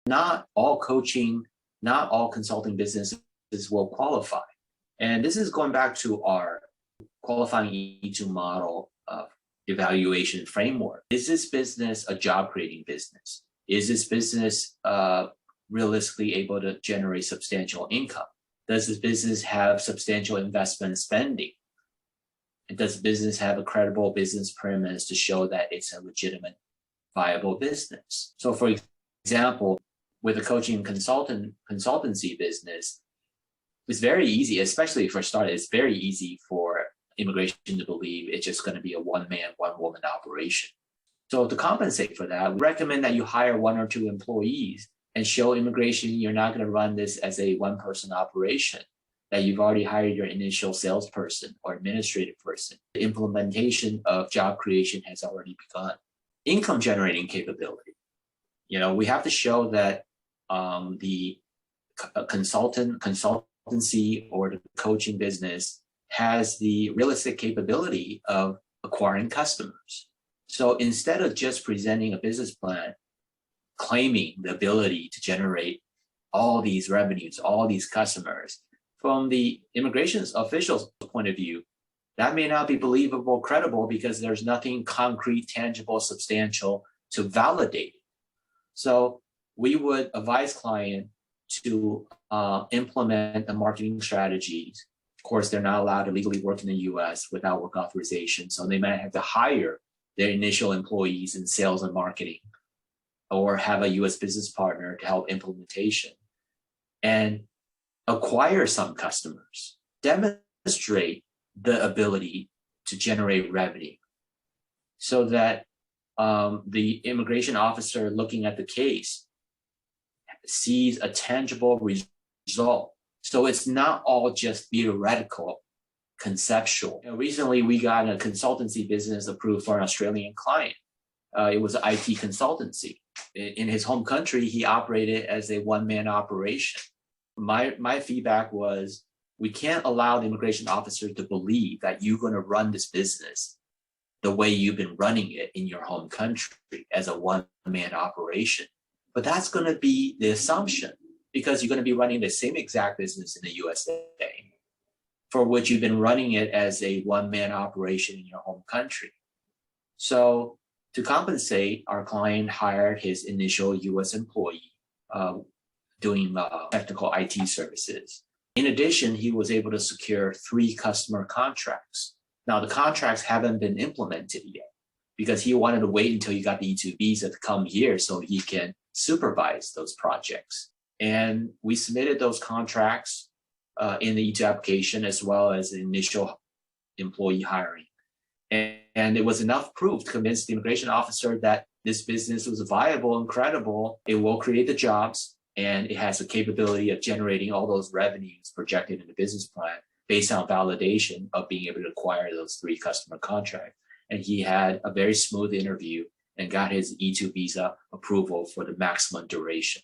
not all coaching, not all consulting businesses will qualify. And this is going back to our qualifying E-2 model of evaluation framework. Is this business a job creating business? Is this business realistically able to generate substantial income? Does this business have substantial investment spending? And does the business have a credible business premise to show that it's a legitimate, viable business? So for example, with a coaching consultancy business, it's very easy, especially for starters, it's very easy for immigration to believe it's just going to be a one-man, one-woman operation. So to compensate for that, we recommend that you hire 1 or 2 employees and show immigration you're not going to run this as a one-person operation, that you've already hired your initial salesperson or administrative person. The implementation of job creation has already begun. Income generating capability. We have to show that the consultancy or the coaching business has the realistic capability of acquiring customers. So instead of just presenting a business plan, claiming the ability to generate all these revenues, all these customers, from the immigration officials' point of view, that may not be believable, credible, because there's nothing concrete, tangible, substantial to validate it. So we would advise client to implement the marketing strategies. Of course, they're not allowed to legally work in the US without work authorization, so they might have to hire their initial employees in sales and marketing, or have a US business partner to help implementation, and acquire some customers, demonstrate the ability to generate revenue, so that the immigration officer looking at the case sees a tangible result. So it's not all just theoretical, conceptual. Recently, we got a consultancy business approved for an Australian client. It was an IT consultancy. In his home country, he operated as a one-man operation. My feedback was, we can't allow the immigration officer to believe that you're going to run this business the way you've been running it in your home country as a one-man operation. But that's going to be the assumption, because you're going to be running the same exact business in the USA, for which you've been running it as a one-man operation in your home country. So to compensate, our client hired his initial US employee doing technical IT services. In addition, he was able to secure 3 customer contracts. Now, the contracts haven't been implemented yet, because he wanted to wait until he got the E-2 visa to come here so he can supervise those projects. And we submitted those contracts in the E-2 application, as well as the initial employee hiring. And it was enough proof to convince the immigration officer that this business was viable and credible. It will create the jobs, and it has the capability of generating all those revenues projected in the business plan based on validation of being able to acquire those 3 customer contracts. And he had a very smooth interview and got his E-2 visa approval for the maximum duration.